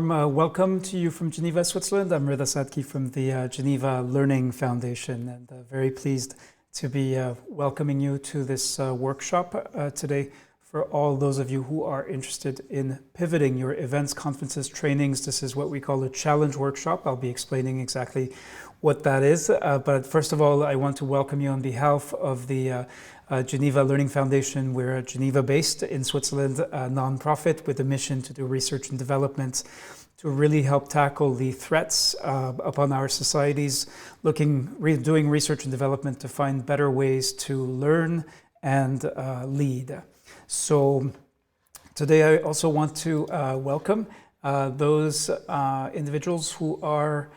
welcome to you from Geneva, Switzerland. I'm Rida Sadki from the Geneva Learning Foundation, and very pleased to be welcoming you to this workshop today. For all those of you who are interested in pivoting your events, conferences, trainings, this is what we call a challenge workshop. I'll be explaining exactly what that is. But first of all, I want to welcome you on behalf of the Geneva Learning Foundation. We're Geneva-based in Switzerland, a nonprofit with a mission to do research and development to really help tackle the threats upon our societies, doing research and development to find better ways to learn and lead. So today I also want to welcome those individuals who are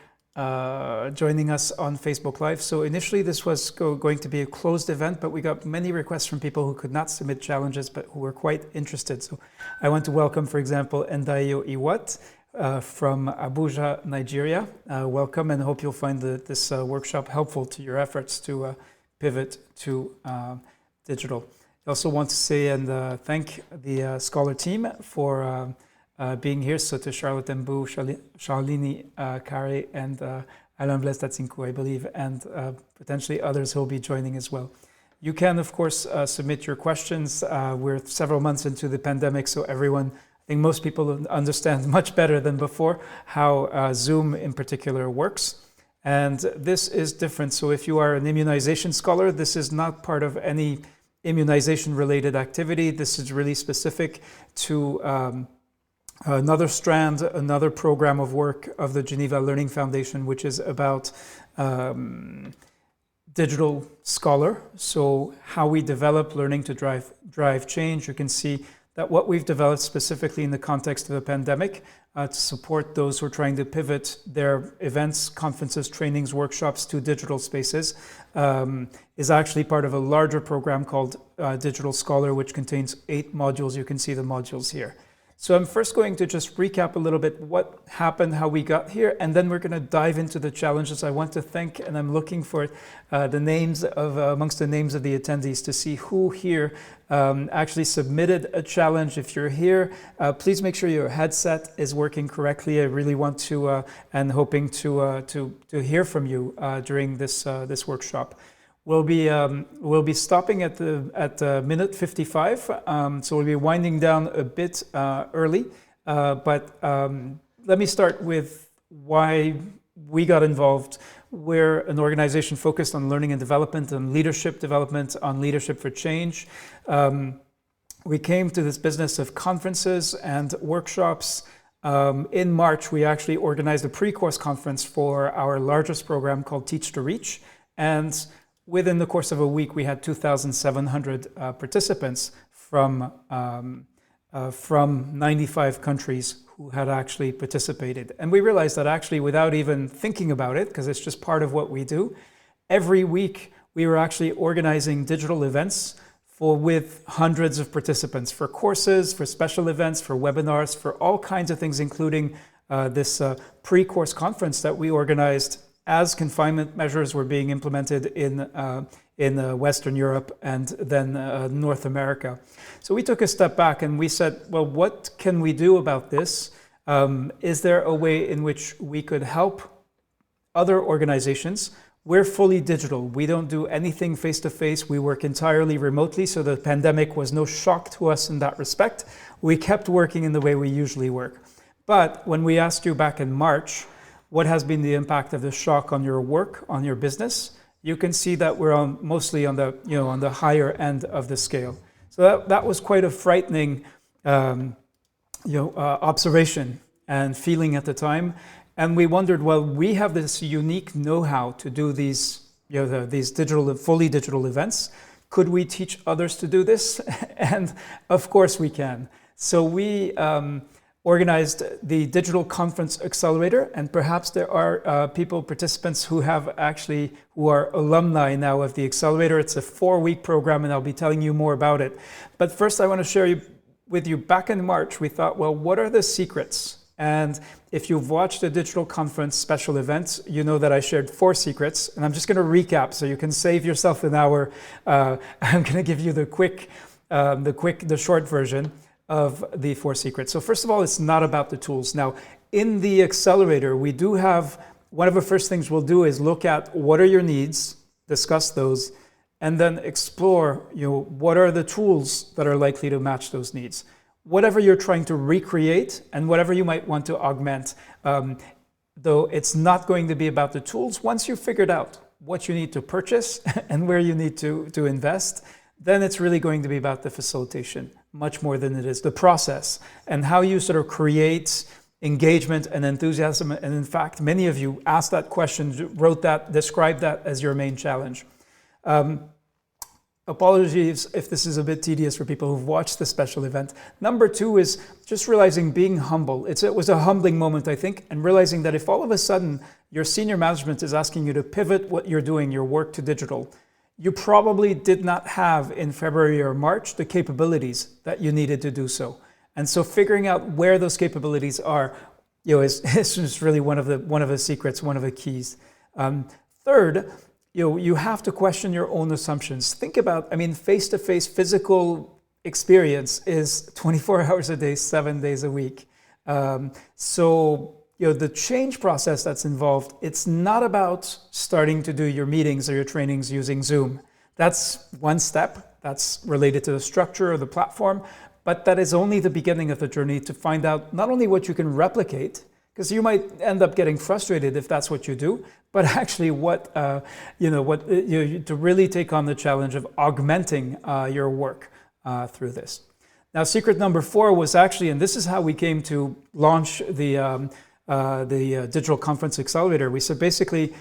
joining us on Facebook Live. So initially this was going to be a closed event, but we got many requests from people who could not submit challenges, but who were quite interested. So I want to welcome, for example, Ndayo Iwat from Abuja, Nigeria. Welcome, and hope you'll find this workshop helpful to your efforts to pivot to digital. I also want to say and thank the Scholar team for being here. So to Charlotte Mbou, Charlini Kare, and Alain Blaise Tatsinkou, I believe, and potentially others who will be joining as well. You can, of course, submit your questions. We're several months into the pandemic, so everyone, I think most people understand much better than before how Zoom in particular works. And this is different. So if you are an immunization scholar, this is not part of any immunization-related activity. This is really specific to another strand, another program of work of the Geneva Learning Foundation, which is about digital scholar. So how we develop learning to drive change. You can see that what we've developed specifically in the context of the pandemic to support those who are trying to pivot their events, conferences, trainings, workshops to digital spaces is actually part of a larger program called Digital Scholar, which contains 8 modules. You can see the modules here. So I'm first going to just recap a little bit what happened, how we got here, and then we're going to dive into the challenges. I want to thank, and I'm looking for the names of, amongst the names of the attendees to see who here actually submitted a challenge. If you're here, please make sure your headset is working correctly. I really want to, and hoping to hear from you during this workshop. We'll be stopping at minute 55, so we'll be winding down a bit early. But let me start with why we got involved. We're an organization focused on learning and development and leadership development, on leadership for change. We came to this business of conferences and workshops. In March, we actually organized a pre-course conference for our largest program called Teach to Reach, and within the course of a week, we had 2,700 participants from 95 countries who had actually participated. And we realized that actually, without even thinking about it, because it's just part of what we do, every week we were actually organizing digital events with hundreds of participants for courses, for special events, for webinars, for all kinds of things, including this pre-course conference that we organized as confinement measures were being implemented in Western Europe and then North America. So we took a step back and we said, well, what can we do about this? Is there a way in which we could help other organizations? We're fully digital. We don't do anything face-to-face. We work entirely remotely, so the pandemic was no shock to us in that respect. We kept working in the way we usually work. But when we asked you back in March, what has been the impact of the shock on your work, on your business? You can see that we're mostly on the higher end of the scale. So that was quite a frightening observation and feeling at the time. And we wondered, well, we have this unique know-how to do these fully digital events. Could we teach others to do this? And of course we can. So we organized the Digital Conference Accelerator, and perhaps there are participants who are alumni now of the Accelerator. It's a 4-week program, and I'll be telling you more about it. But first, I want to share with you, back in March, we thought, well, what are the secrets? And if you've watched the Digital Conference special events, you know that I shared 4 secrets, and I'm just going to recap so you can save yourself an hour. I'm going to give you the short version of the 4 secrets. So first of all, it's not about the tools. Now, in the accelerator, we do have, one of the first things we'll do is look at what are your needs, discuss those, and then explore, what are the tools that are likely to match those needs. Whatever you're trying to recreate and whatever you might want to augment, though it's not going to be about the tools. Once you've figured out what you need to purchase and where you need to invest, then it's really going to be about the facilitation, much more than it is the process and how you sort of create engagement and enthusiasm. And in fact, many of you asked that question, wrote that, described that as your main challenge. Apologies if this is a bit tedious for people who've watched the special event. Number 2 is just realizing being humble. It was a humbling moment, I think, and realizing that if all of a sudden your senior management is asking you to pivot what you're doing, your work to digital, you probably did not have in February or March the capabilities that you needed to do so. And so figuring out where those capabilities are, is just really one of the secrets, one of the keys. Third, you have to question your own assumptions. Think about, face-to-face physical experience is 24 hours a day, 7 days a week. So the change process that's involved, it's not about starting to do your meetings or your trainings using Zoom. That's one step. That's related to the structure of the platform, but that is only the beginning of the journey to find out not only what you can replicate, because you might end up getting frustrated if that's what you do, but actually to really take on the challenge of augmenting your work through this. Now, secret number 4 was actually, and this is how we came to launch the Digital Conference Accelerator. We said, basically,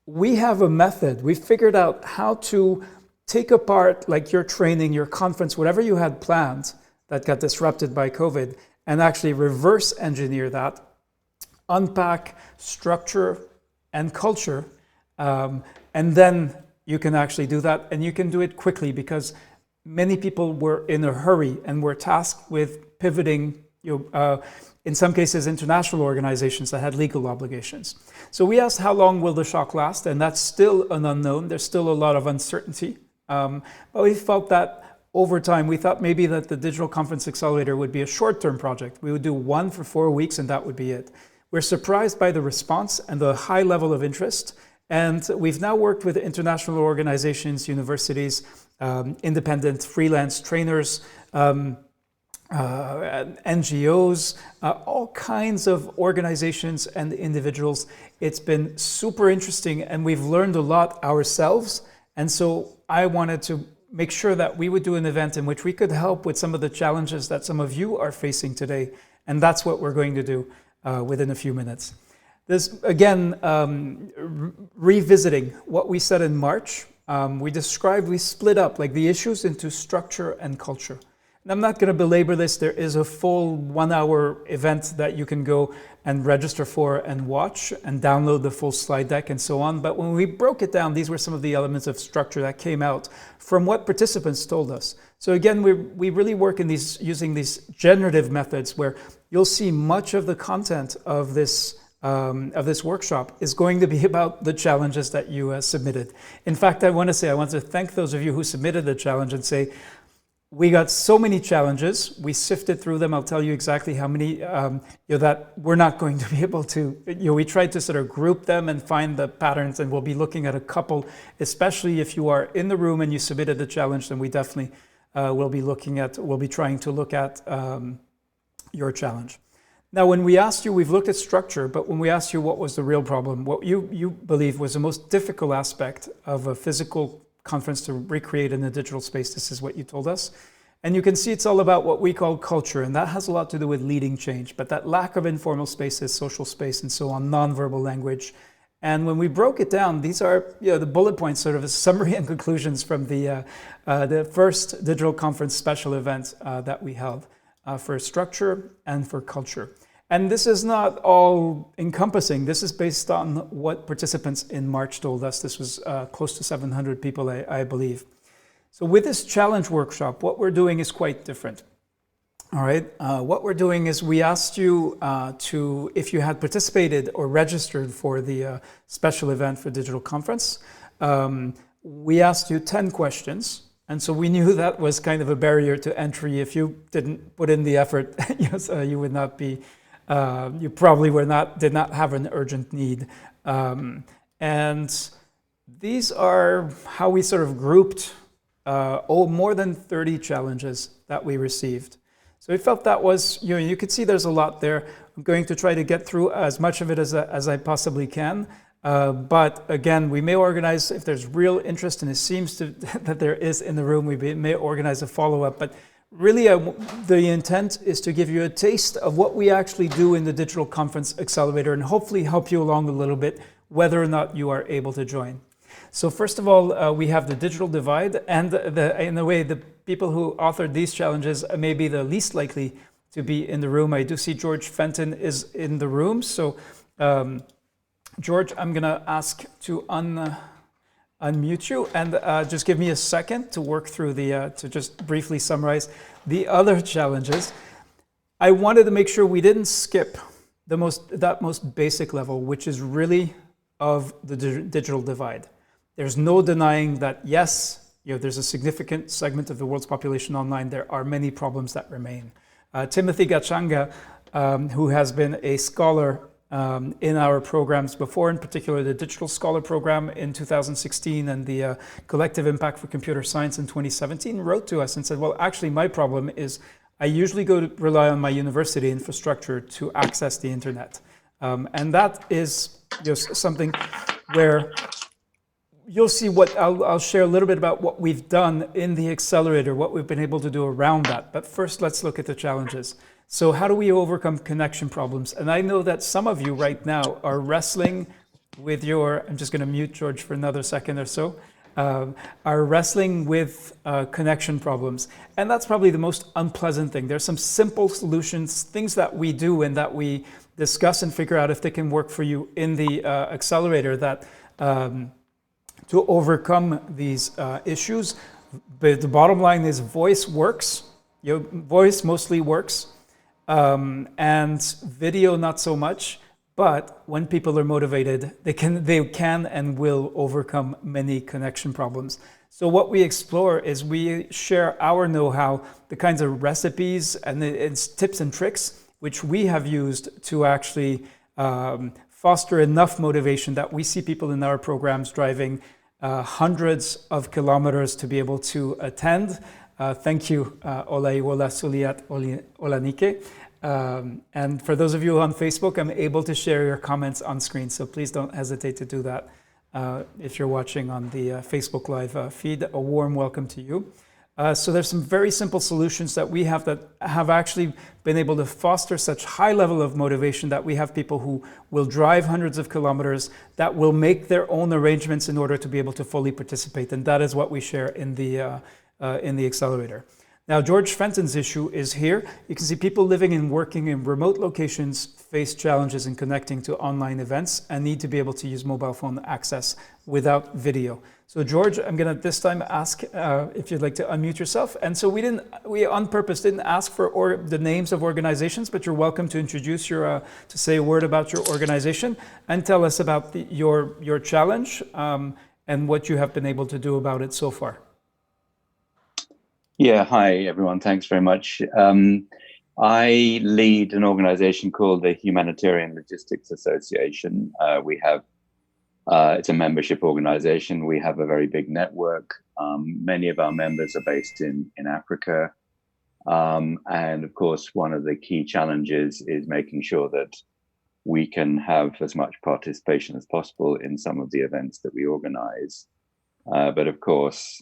we have a method. We figured out how to take apart, like your training, your conference, whatever you had planned that got disrupted by COVID, and actually reverse engineer that, unpack structure and culture, and then you can actually do that, and you can do it quickly because many people were in a hurry and were tasked with pivoting, in some cases, international organizations that had legal obligations. So we asked, how long will the shock last? And that's still an unknown. There's still a lot of uncertainty. But we felt that over time, we thought maybe that the Digital Conference Accelerator would be a short-term project. We would do one for 4 weeks and that would be it. We're surprised by the response and the high level of interest. And we've now worked with international organizations, universities, independent freelance trainers, NGOs, all kinds of organizations and individuals. It's been super interesting and we've learned a lot ourselves. And so I wanted to make sure that we would do an event in which we could help with some of the challenges that some of you are facing today. And that's what we're going to do within a few minutes. This, again, revisiting what we said in March, we split up like the issues into structure and culture. And I'm not going to belabor this. There is a full 1-hour event that you can go and register for and watch and download the full slide deck and so on. But when we broke it down, these were some of the elements of structure that came out from what participants told us. So again, we really work in using these generative methods where you'll see much of the content of this workshop is going to be about the challenges that you submitted. In fact, I want to thank those of you who submitted the challenge and say, we got so many challenges. We sifted through them. I'll tell you exactly how many that we're not going to be able to. We tried to sort of group them and find the patterns, and we'll be looking at a couple. Especially if you are in the room and you submitted the challenge, then we definitely will be trying to look at your challenge. Now, when we asked you, we've looked at structure, but when we asked you what was the real problem, what you believe was the most difficult aspect of a physical conference to recreate in a digital space, this is what you told us. And you can see it's all about what we call culture, and that has a lot to do with leading change, but that lack of informal spaces, social space, and so on, nonverbal language. And when we broke it down, these are the bullet points, sort of a summary and conclusions from the first Digital Conference special event that we held for structure and for culture. And this is not all encompassing. This is based on what participants in March told us. This was close to 700 people, I believe. So with this challenge workshop, what we're doing is quite different. All right. What we're doing is we asked you if you had participated or registered for the special event for Digital Conference, we asked you 10 questions. And so we knew that was kind of a barrier to entry. If you didn't put in the effort, you would not be You probably did not have an urgent need. And these are how we sort of grouped more than 30 challenges that we received. So we felt that was, you could see there's a lot there. I'm going to try to get through as much of it as I possibly can. But again, we may organize, if there's real interest, and it seems that there is in the room, we may organize a follow-up. But really, the intent is to give you a taste of what we actually do in the Digital Conference Accelerator and hopefully help you along a little bit, whether or not you are able to join. So first of all, we have the digital divide, and in a way, the people who authored these challenges may be the least likely to be in the room. I do see George Fenton is in the room. So George, I'm going to ask to unmute you and just give me a second to work through to just briefly summarize the other challenges. I wanted to make sure we didn't skip that most basic level, which is really of the digital divide. There's no denying that, yes, there's a significant segment of the world's population online. There are many problems that remain. Timothy Gachanga, who has been a scholar in our programs before, in particular the Digital Scholar Program in 2016 and the Collective Impact for Computer Science in 2017, wrote to us and said, well, actually, my problem is I usually rely on my university infrastructure to access the internet. And that is just something where you'll see what I'll share a little bit about what we've done in the accelerator, what we've been able to do around that. But first, let's look at the challenges. So how do we overcome connection problems? And I know that some of you right now are wrestling with I'm just going to mute George for another second or so, are wrestling with connection problems. And that's probably the most unpleasant thing. There's some simple solutions, things that we do and that we discuss and figure out if they can work for you in the accelerator that to overcome these issues. But the bottom line is voice works. Voice mostly works. And video not so much, but when people are motivated, they can and will overcome many connection problems. So what we explore is we share our know-how, the kinds of recipes and it's tips and tricks which we have used to actually foster enough motivation that we see people in our programs driving hundreds of kilometers to be able to attend. Thank you, Olaiwola Suliat Olanike. And for those of you on Facebook, I'm able to share your comments on screen, so please don't hesitate to do that. If you're watching on the Facebook Live feed, a warm welcome to you. So there's some very simple solutions that we have that have actually been able to foster such high level of motivation that we have people who will drive hundreds of kilometers, that will make their own arrangements in order to be able to fully participate. And that is what we share in the accelerator. Now, George Fenton's issue is here. You can see people living and working in remote locations face challenges in connecting to online events and need to be able to use mobile phone access without video. So George, I'm going to this time ask if you'd like to unmute yourself. And so we on purpose didn't ask for the names of organizations, but you're welcome to introduce to say a word about your organization and tell us about your challenge and what you have been able to do about it so far. Yeah, hi everyone. Thanks very much. I lead an organization called the Humanitarian Logistics Association. It's a membership organization. We have a very big network. Many of our members are based in Africa. And of course, one of the key challenges is making sure that we can have as much participation as possible in some of the events that we organize. But of course,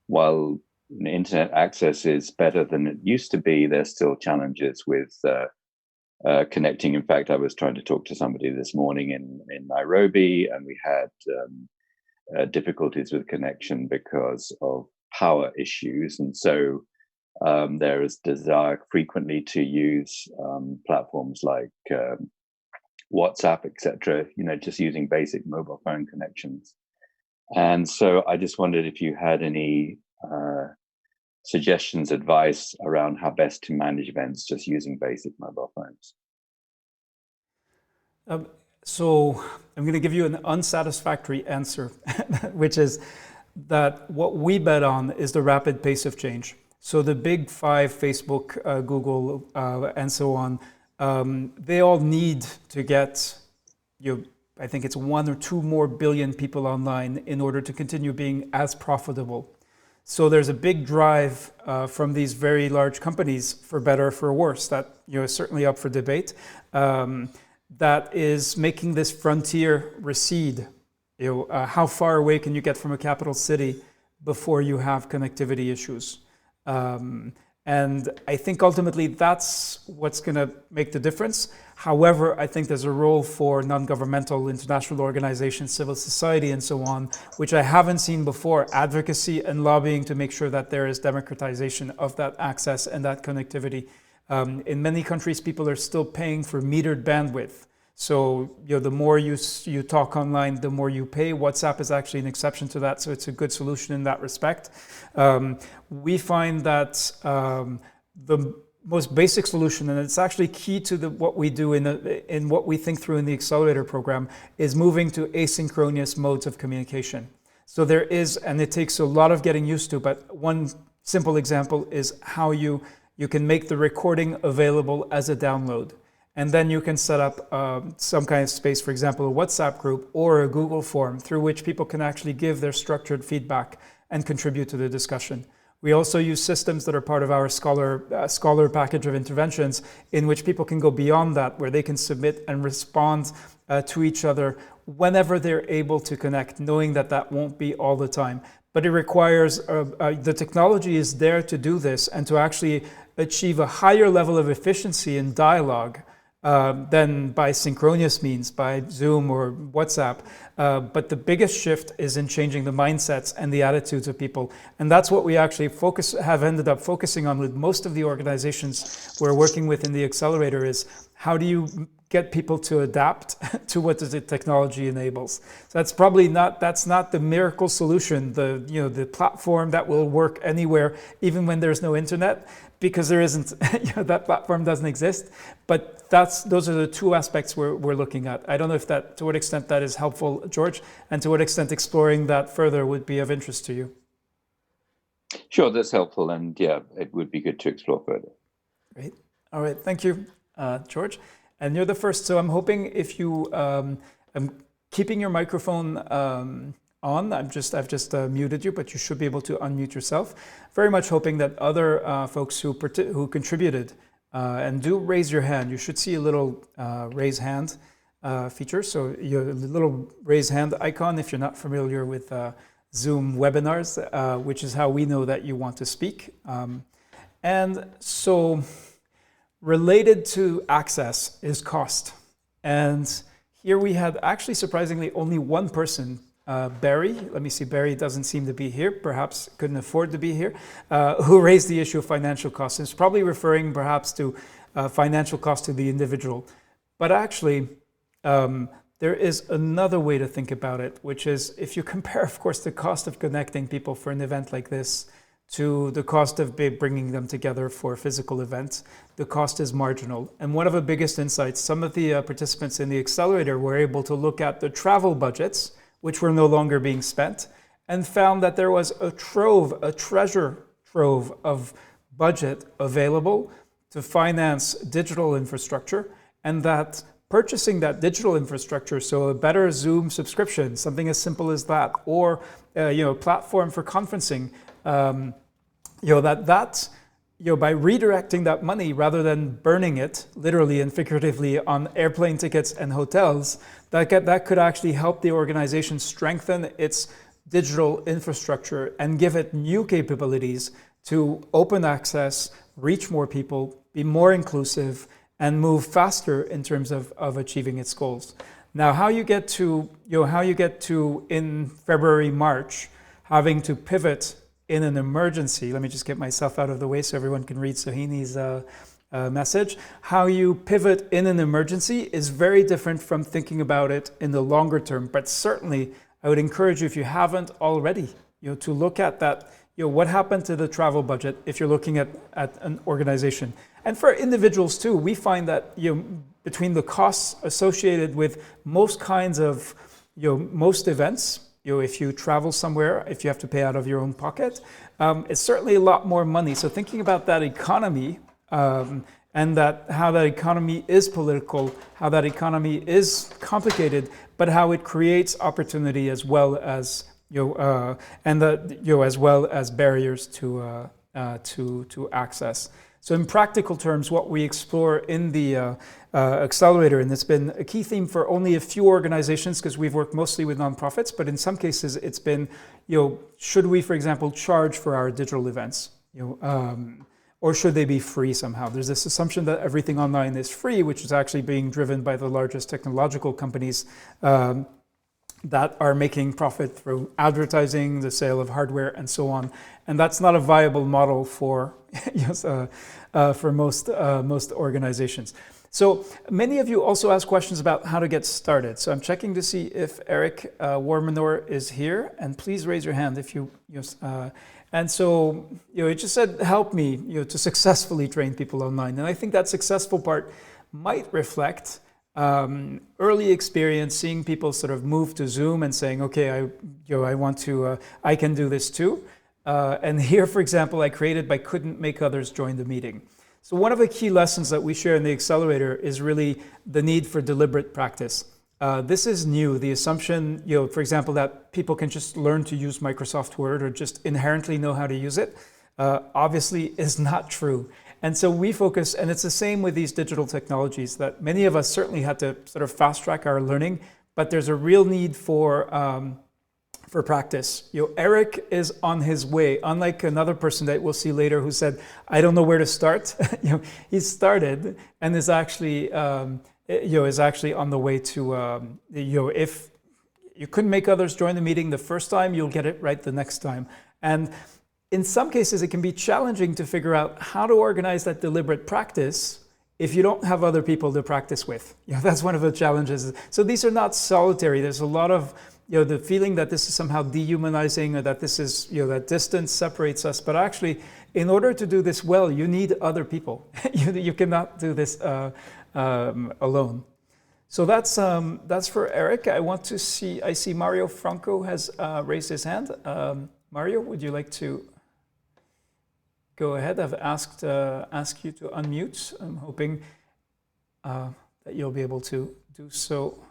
while internet access is better than it used to be, there's still challenges with connecting. In fact, I was trying to talk to somebody this morning in Nairobi, and we had difficulties with connection because of power issues. And so there is desire frequently to use platforms like WhatsApp, etc., just using basic mobile phone connections. And so I just wondered if you had any suggestions, advice around how best to manage events just using basic mobile phones. So I'm going to give you an unsatisfactory answer, which is that what we bet on is the rapid pace of change. So the big five, Facebook, Google, and so on, they all need to get, I think it's 1 or 2 more billion people online in order to continue being as profitable. So there's a big drive from these very large companies, for better or for worse, that is certainly up for debate, that is making this frontier recede. How far away can you get from a capital city before you have connectivity issues? And I think ultimately that's what's going to make the difference. However, I think there's a role for non-governmental international organizations, civil society, and so on, which I haven't seen before, advocacy and lobbying to make sure that there is democratization of that access and that connectivity. In many countries, people are still paying for metered bandwidth. So the more you talk online, the more you pay. WhatsApp is actually an exception to that, so it's a good solution in that respect. We find that the most basic solution, and it's actually key to what we do in what we think through in the Accelerator program, is moving to asynchronous modes of communication. So there is, and it takes a lot of getting used to, but one simple example is how you can make the recording available as a download. And then you can set up some kind of space, for example, a WhatsApp group or a Google form through which people can actually give their structured feedback and contribute to the discussion. We also use systems that are part of our Scholar package of interventions in which people can go beyond that, where they can submit and respond to each other whenever they're able to connect, knowing that that won't be all the time. But it requires, the technology is there to do this and to actually achieve a higher level of efficiency in dialogue than by synchronous means, by Zoom or WhatsApp. But the biggest shift is in changing the mindsets and the attitudes of people. And that's what we actually have ended up focusing on with most of the organizations we're working with in the Accelerator, is how do you get people to adapt to what the technology enables. So that's probably not the miracle solution, the platform that will work anywhere, even when there's no internet, because there isn't, that platform doesn't exist. But those are the two aspects we're looking at. I don't know if to what extent that is helpful, George, and to what extent exploring that further would be of interest to you. Sure, that's helpful, and yeah, it would be good to explore further. Great. All right, thank you, George. And you're the first, so I'm hoping if you, I'm keeping your microphone on. I've just muted you, but you should be able to unmute yourself. Very much hoping that other folks who contributed, and do raise your hand. You should see a little raise hand feature. So your little raise hand icon if you're not familiar with Zoom webinars, which is how we know that you want to speak. And so related to access is cost. And here we had actually surprisingly only one person, Barry. Let me see, Barry doesn't seem to be here, perhaps couldn't afford to be here, who raised the issue of financial costs. It's probably referring perhaps to financial cost to the individual. But actually, there is another way to think about it, which is if you compare, of course, the cost of connecting people for an event like this to the cost of bringing them together for a physical event, the cost is marginal. And one of the biggest insights, some of the participants in the Accelerator were able to look at the travel budgets, which were no longer being spent, and found that there was a treasure trove of budget available to finance digital infrastructure, and that purchasing that digital infrastructure, so a better Zoom subscription, something as simple as that, or a platform for conferencing, by redirecting that money rather than burning it literally and figuratively on airplane tickets and hotels, that could actually help the organization strengthen its digital infrastructure and give it new capabilities to open access, reach more people, be more inclusive, and move faster in terms of achieving its goals. Now, how you get to in February, March, having to pivot in an emergency, let me just get myself out of the way so everyone can read Sohini's message. How you pivot in an emergency is very different from thinking about it in the longer term. But certainly, I would encourage you, if you haven't already, to look at that. What happened to the travel budget if you're looking at an organization? And for individuals too, we find that between the costs associated with most kinds of most events, if you travel somewhere, if you have to pay out of your own pocket, it's certainly a lot more money. So thinking about that economy and that how that economy is political, how that economy is complicated, but how it creates opportunity as well as as well as barriers to access. So in practical terms, what we explore in the accelerator, and it's been a key theme for only a few organizations because we've worked mostly with nonprofits, but in some cases it's been, should we, for example, charge for our digital events? Or should they be free somehow? There's this assumption that everything online is free, which is actually being driven by the largest technological companies that are making profit through advertising, the sale of hardware, and so on. And that's not a viable model for most organizations. So many of you also ask questions about how to get started. So I'm checking to see if Eric Warmanor is here, and please raise your hand if you. And so, it just said, help me, to successfully train people online. And I think that successful part might reflect early experience, seeing people sort of move to Zoom and saying, okay, I want to, I can do this too. And here, for example, I created but couldn't make others join the meeting. So one of the key lessons that we share in the accelerator is really the need for deliberate practice. This is new. The assumption, for example, that people can just learn to use Microsoft Word or just inherently know how to use it, obviously is not true. And so we focus, and it's the same with these digital technologies, that many of us certainly had to sort of fast track our learning, but there's a real need for practice. Eric is on his way, unlike another person that we'll see later who said, I don't know where to start. He started and is actually on the way to, if you couldn't make others join the meeting the first time, you'll get it right the next time. And in some cases, it can be challenging to figure out how to organize that deliberate practice if you don't have other people to practice with. That's one of the challenges. So these are not solitary. There's a lot of, the feeling that this is somehow dehumanizing or that this is, that distance separates us. But actually, in order to do this well, you need other people. You cannot do this alone. So that's for Eric. I see Mario Franco has raised his hand. Mario, would you like to go ahead? I've asked you to unmute. I'm hoping that you'll be able to do so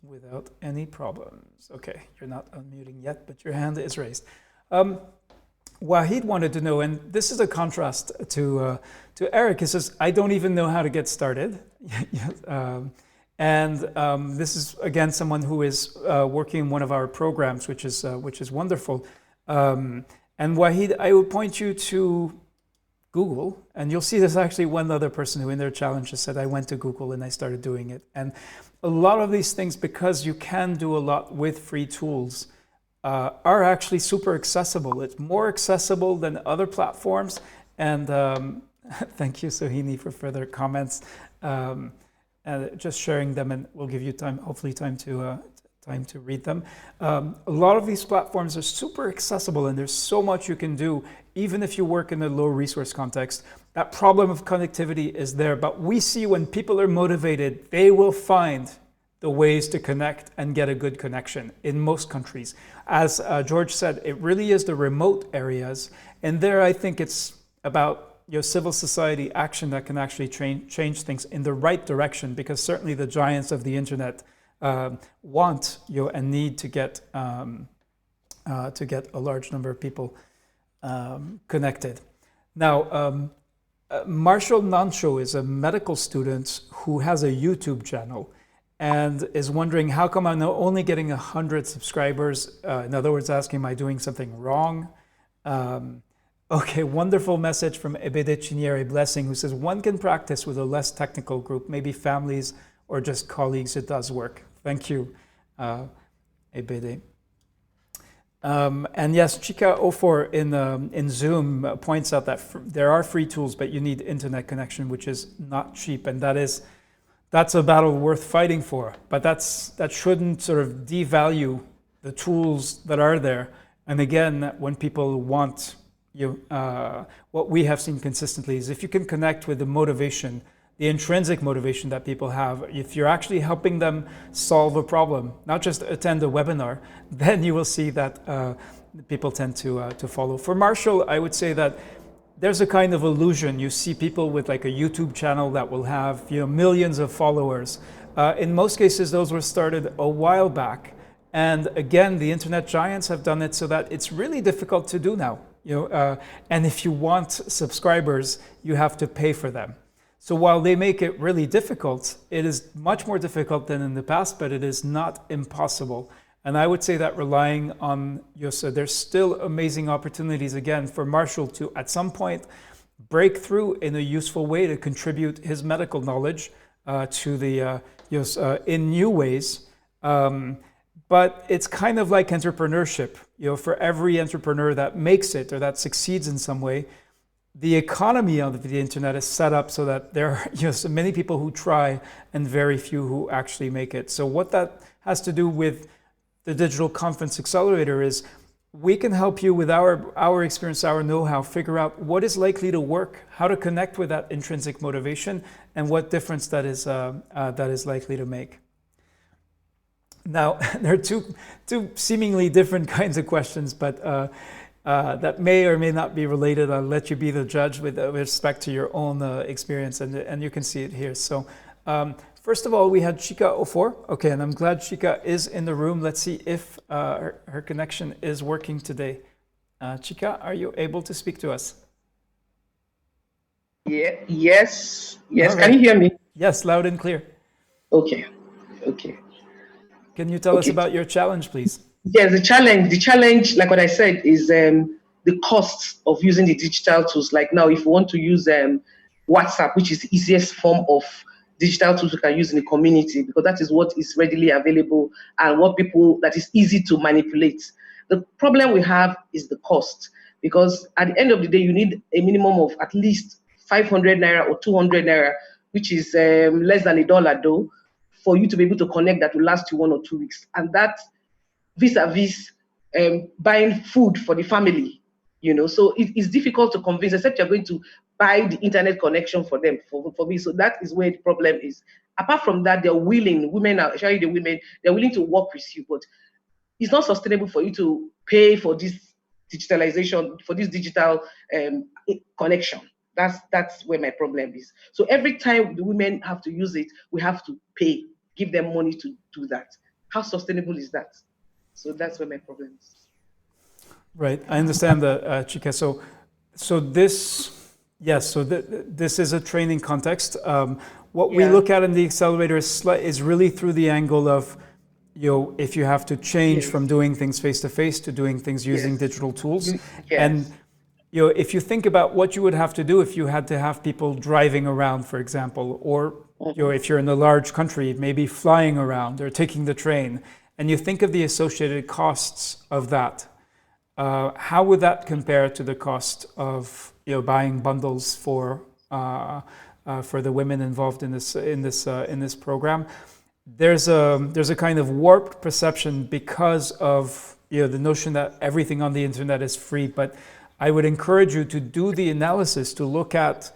without any problems. Okay, you're not unmuting yet, but your hand is raised. Wahid wanted to know, and this is a contrast to Eric. He says, I don't even know how to get started. This is, again, someone who is working in one of our programs, which is wonderful. And Wahid, I would point you to Google, and you'll see there's actually one other person who in their challenge has said, I went to Google and I started doing it. And a lot of these things, because you can do a lot with free tools, are actually super accessible. It's more accessible than other platforms. And thank you, Sohini, for further comments. Just sharing them, and we'll give you time, hopefully time to read them. A lot of these platforms are super accessible, and there's so much you can do, even if you work in a low resource context. That problem of connectivity is there, but we see when people are motivated, they will find the ways to connect and get a good connection in most countries. As George said, it really is the remote areas, and there I think it's about civil society action that can actually change things in the right direction, because certainly the giants of the internet want and need to get a large number of people connected. Now, Marshall Nancho is a medical student who has a YouTube channel and is wondering, how come I'm only getting 100 subscribers? In other words, asking, am I doing something wrong? Okay, wonderful message from Ebede Chiniere Blessing, who says, one can practice with a less technical group, maybe families or just colleagues. It does work. Thank you, Ebede. And yes, Chika Ofor in Zoom points out that there are free tools, but you need internet connection, which is not cheap. And that's a battle worth fighting for. But that shouldn't sort of devalue the tools that are there. And again, when people want what we have seen consistently is if you can connect with the motivation, the intrinsic motivation that people have, if you're actually helping them solve a problem, not just attend a webinar, then you will see that people tend to follow. For Marshall, I would say that there's a kind of illusion. You see people with like a YouTube channel that will have, you know, millions of followers. In most cases, those were started a while back. And again, the internet giants have done it so that it's really difficult to do now. You know, and if you want subscribers, you have to pay for them. So while they make it really difficult, it is much more difficult than in the past, but it is not impossible. And I would say that relying on Yosa, there's still amazing opportunities again for Marshall to, at some point, break through in a useful way to contribute his medical knowledge to the in new ways. But it's kind of like entrepreneurship. You know, for every entrepreneur that makes it or that succeeds in some way, the economy of the internet is set up so that there are so many people who try and very few who actually make it. So what that has to do with the Digital Conference Accelerator is we can help you with our experience, our know-how, figure out what is likely to work, how to connect with that intrinsic motivation, and what difference that is likely to make. Now, there are two seemingly different kinds of questions, but that may or may not be related. I'll let you be the judge with respect to your own experience, and you can see it here. So first of all, we had Chika Ofor. Okay, and I'm glad Chika is in the room. Let's see if her connection is working today. Chika, are you able to speak to us? Yeah, yes. Right. Can you hear me? Yes, loud and clear. Okay. Can you tell us about your challenge, please? Yes, the challenge, like what I said, is the costs of using the digital tools. Like now, if you want to use WhatsApp, which is the easiest form of digital tools we can use in the community, because that is what is readily available and that is easy to manipulate. The problem we have is the cost, because at the end of the day, you need a minimum of at least 500 naira or 200 naira, which is less than $1 though, for you to be able to connect that will last you 1 or 2 weeks. And that vis-a-vis buying food for the family, so it's difficult to convince, except you're going to buy the internet connection for them, for me. So that is where the problem is. Apart from that, they're willing, especially the women, they're willing to work with you, but it's not sustainable for you to pay for this digitalization, for this digital connection. That's where my problem is. So every time the women have to use it, we have to pay, give them money to do that. How sustainable is that? So that's where my problem is. Right, I understand that, Chika. So this is a training context. What we look at in the accelerator is really through the angle of, if you have to change from doing things face-to-face to doing things using digital tools. And if you think about what you would have to do if you had to have people driving around, for example, or if you're in a large country, maybe flying around or taking the train, and you think of the associated costs of that, how would that compare to the cost of buying bundles for the women involved in this program? There's a kind of warped perception because of the notion that everything on the internet is free. But I would encourage you to do the analysis, to look at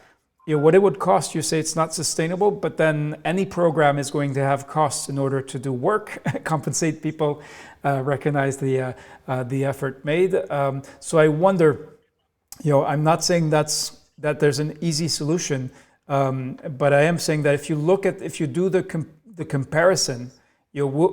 what it would cost. You say it's not sustainable, but then any program is going to have costs in order to do work, compensate people, recognize the effort made. So I wonder, I'm not saying that there's an easy solution, but I am saying that if you do the comparison,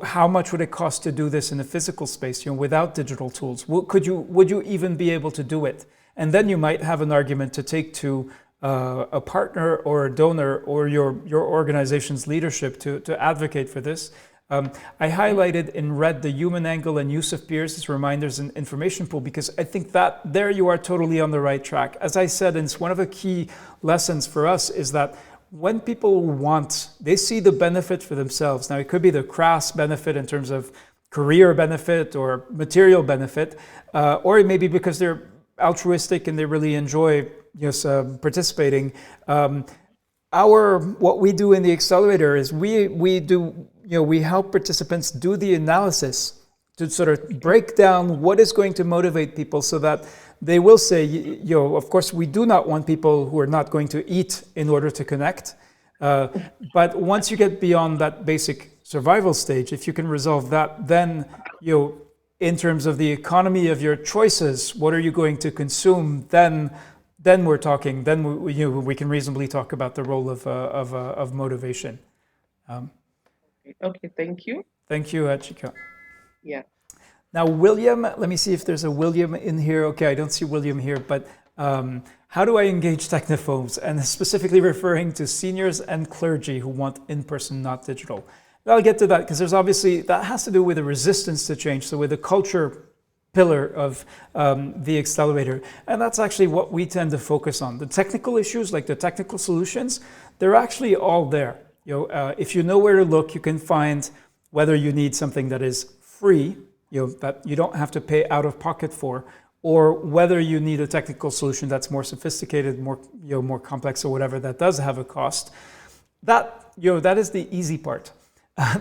how much would it cost to do this in a physical space, without digital tools? Would you even be able to do it? And then you might have an argument to take to a partner or a donor or your organization's leadership to advocate for this. I highlighted in red the human angle and use of peers as reminders and information pool, because I think that there you are totally on the right track. As I said, and it's one of the key lessons for us is that when people they see the benefit for themselves. Now, it could be the crass benefit in terms of career benefit or material benefit, or it may be because they're altruistic and they really enjoy participating. What we do in the accelerator is we help participants do the analysis to sort of break down what is going to motivate people so that they will say, of course, we do not want people who are not going to eat in order to connect. But once you get beyond that basic survival stage, if you can resolve that, then, in terms of the economy of your choices, what are you going to consume? Then then we're talking. Then we can reasonably talk about the role of motivation. Okay, thank you. Thank you, Chika. Yeah. Now, William, let me see if there's a William in here. Okay, I don't see William here, but how do I engage technophobes? And specifically referring to seniors and clergy who want in-person, not digital. I'll get to that because there's obviously, that has to do with a resistance to change. So with the culture pillar of the accelerator. And that's actually what we tend to focus on. The technical issues, like the technical solutions, they're actually all there. If you know where to look, you can find whether you need something that is free, that you don't have to pay out of pocket for, or whether you need a technical solution that's more sophisticated, more complex or whatever, that does have a cost. That is the easy part.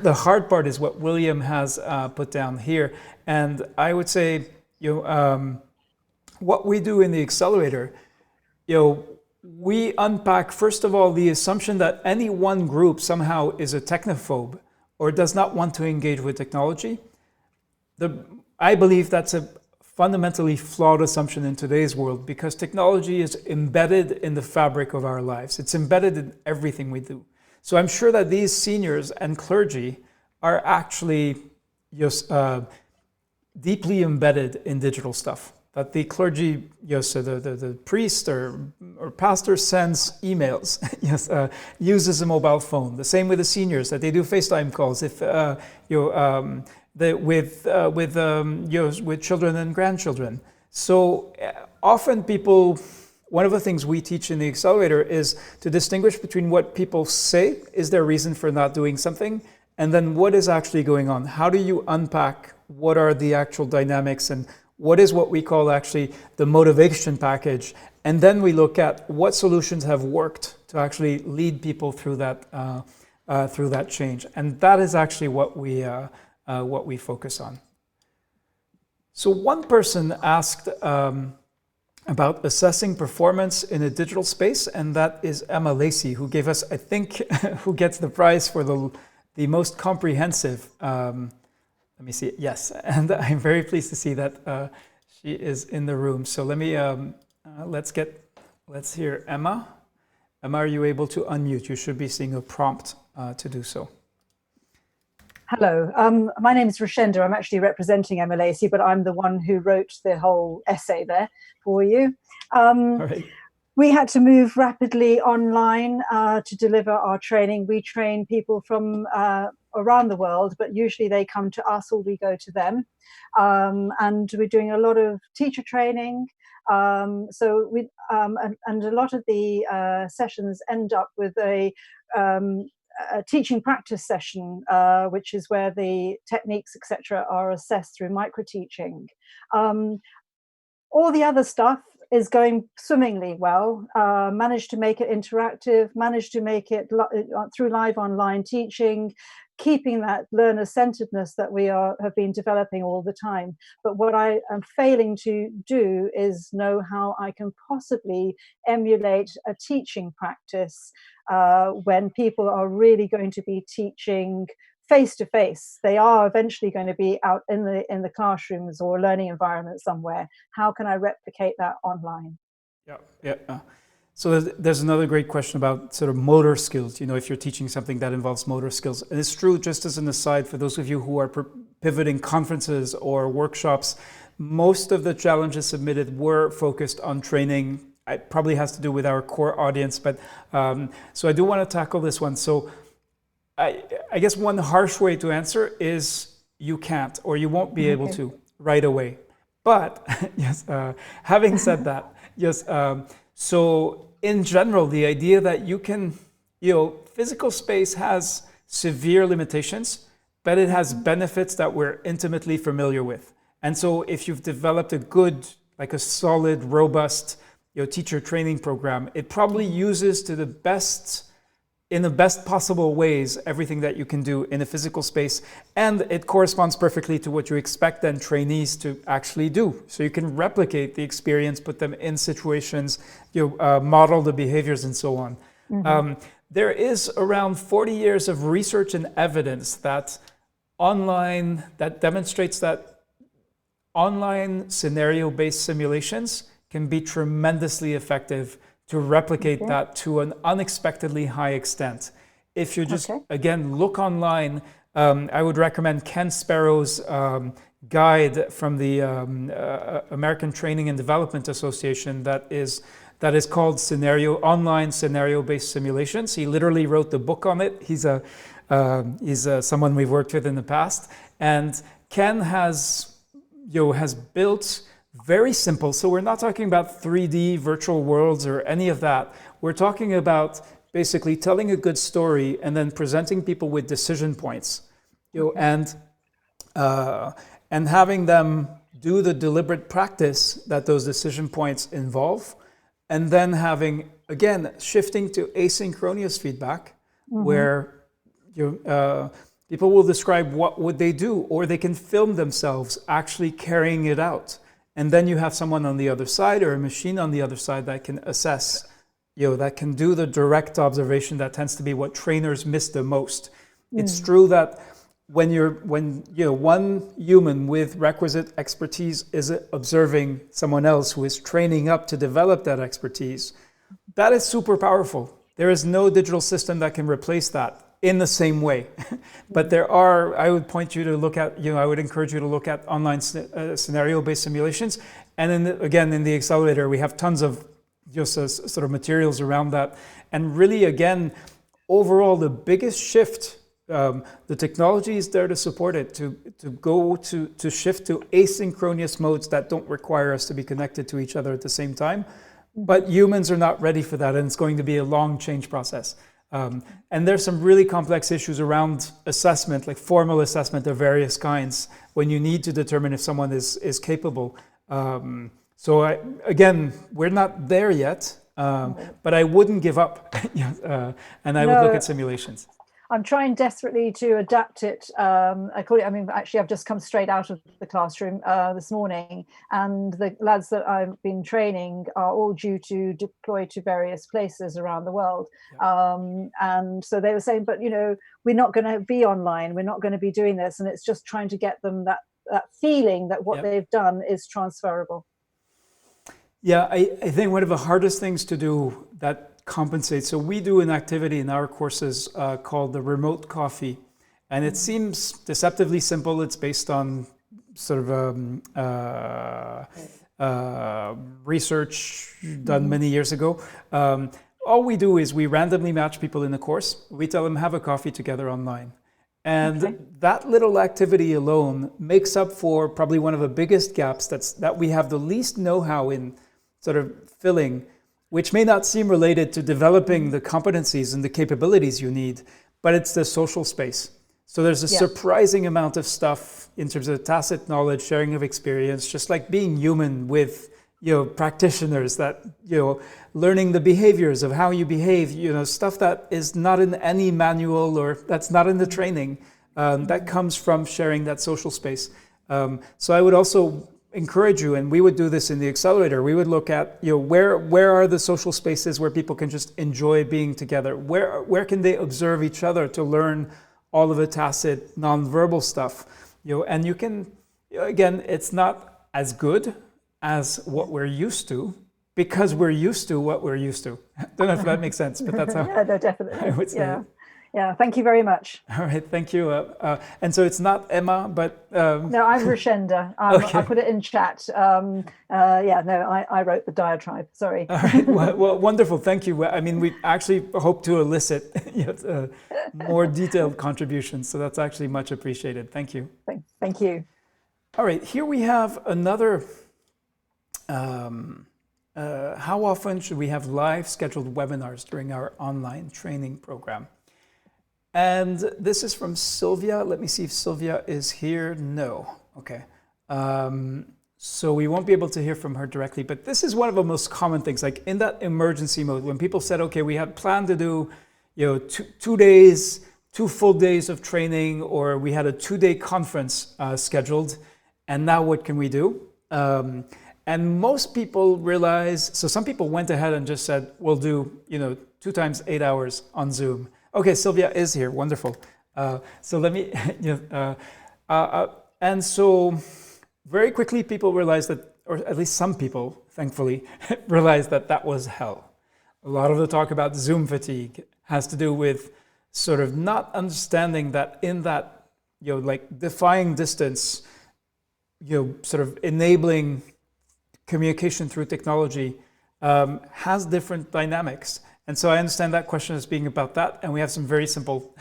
The hard part is what William has put down here. And I would say, what we do in the accelerator, we unpack, first of all, the assumption that any one group somehow is a technophobe or does not want to engage with technology. I believe that's a fundamentally flawed assumption in today's world because technology is embedded in the fabric of our lives. It's embedded in everything we do. So I'm sure that these seniors and clergy are actually just deeply embedded in digital stuff. That the clergy, the priest or pastor sends emails, uses a mobile phone. The same with the seniors, that they do FaceTime calls if with children and grandchildren. So often people. One of the things we teach in the accelerator is to distinguish between what people say is their reason for not doing something, and then what is actually going on. How do you unpack what are the actual dynamics and what is what we call actually the motivation package? And then we look at what solutions have worked to actually lead people through that change. And that is actually what we focus on. So one person asked, about assessing performance in a digital space, and that is Emma Lacey, who gave us, I think, who gets the prize for the most comprehensive. Let me see. Yes, and I'm very pleased to see that she is in the room. So let me let's hear Emma. Emma, are you able to unmute? You should be seeing a prompt to do so. Hello, my name is Rashenda. I'm actually representing Emma Lacey, but I'm the one who wrote the whole essay there for you. Right. We had to move rapidly online to deliver our training. We train people from around the world, but usually they come to us or we go to them. And we're doing a lot of teacher training. And a lot of the sessions end up with a teaching practice session, which is where the techniques, etc., are assessed through micro-teaching. All the other stuff is going swimmingly well. Managed to make it interactive, managed to make it through live online teaching, keeping that learner-centeredness that we have been developing all the time. But what I am failing to do is know how I can possibly emulate a teaching practice when people are really going to be teaching face-to-face. They are eventually going to be out in the classrooms or learning environment somewhere. How can I replicate that online? Yeah. So there's another great question about sort of motor skills. If you're teaching something that involves motor skills. And it's true, just as an aside, for those of you who are pivoting conferences or workshops, most of the challenges submitted were focused on training. It probably has to do with our core audience, but so I do want to tackle this one. So I guess one harsh way to answer is you can't, or you won't be able to right away. But yes, having said that, yes. So in general, the idea that you can, physical space has severe limitations, but it has benefits that we're intimately familiar with. And so if you've developed a solid, robust, teacher training program, it probably uses in the best possible ways everything that you can do in a physical space, and it corresponds perfectly to what you expect then trainees to actually do. So you can replicate the experience, put them in situations, model the behaviors and so on. Mm-hmm. There is around 40 years of research and evidence that demonstrates that online scenario-based simulations can be tremendously effective to replicate that to an unexpectedly high extent. If you just, again, look online, I would recommend Ken Sparrow's guide from the American Training and Development Association that is called Online Scenario-Based Simulations. He literally wrote the book on it. He's someone we've worked with in the past. And Ken has built very simple, so we're not talking about 3D virtual worlds or any of that. We're talking about basically telling a good story and then presenting people with decision points, and having them do the deliberate practice that those decision points involve, and then having, again, shifting to asynchronous feedback, where people will describe what would they do, or they can film themselves actually carrying it out. And then you have someone on the other side or a machine on the other side that can assess, that can do the direct observation. That tends to be what trainers miss the most. It's true that when one human with requisite expertise is observing someone else who is training up to develop that expertise, that is super powerful. There is no digital system that can replace that in the same way. But I would point you to look at, I would encourage you to look at online scenario-based simulations. And then in the accelerator, we have tons of sort of materials around that. And really, again, overall, the biggest shift, the technology is there to support it, to shift to asynchronous modes that don't require us to be connected to each other at the same time. But humans are not ready for that, and it's going to be a long change process. And there's some really complex issues around assessment, like formal assessment of various kinds, when you need to determine if someone is capable. So again, we're not there yet, but I wouldn't give up, and I would look at simulations. I'm trying desperately to adapt it. Actually, I've just come straight out of the classroom this morning, and the lads that I've been training are all due to deploy to various places around the world. And so they were saying, but we're not going to be online. We're not going to be doing this, and it's just trying to get them that feeling that what they've done is transferable. Yeah, I think one of the hardest things to do that compensate. So we do an activity in our courses called the remote coffee, and it seems deceptively simple. It's based on sort of research done many years ago. All we do is we randomly match people in the course. We tell them have a coffee together online. And that little activity alone makes up for probably one of the biggest gaps that we have the least know-how in sort of filling, which may not seem related to developing the competencies and the capabilities you need, but it's the social space. So there's a surprising amount of stuff in terms of tacit knowledge, sharing of experience, just like being human with practitioners that, learning the behaviors of how you behave, stuff that is not in any manual or that's not in the training, that comes from sharing that social space. So I would also encourage you, and we would do this in the accelerator, we would look at where are the social spaces where people can just enjoy being together, where can they observe each other to learn all of the tacit nonverbal stuff, and you can, again, it's not as good as what we're used to because we're used to what we're used to. I don't know if that makes sense, but that's how no, definitely. I would say. Yeah, thank you very much. All right, thank you. And so it's not Emma, but... No, I'm Rashenda. Okay. I put it in chat. I wrote the diatribe, sorry. All right, well, wonderful, thank you. I mean, we actually hope to elicit more detailed contributions, so that's actually much appreciated. Thank you. Thank you. All right, here we have another... how often should we have live scheduled webinars during our online training program? And this is from Sylvia. Let me see if Sylvia is here. No. Okay. So we won't be able to hear from her directly, but this is one of the most common things, like in that emergency mode, when people said, okay, we had planned to do, 2 full days of training, or we had a 2-day conference scheduled, and now what can we do? And most people realize, so some people went ahead and just said, we'll do, 2 times 8 hours on Zoom. Okay, Sylvia is here, wonderful. So let me, and so very quickly people realized that, or at least some people, thankfully, realized that that was hell. A lot of the talk about Zoom fatigue has to do with sort of not understanding that in that, like defying distance, sort of enabling communication through technology has different dynamics. And so I understand that question as being about that, and we have some very simple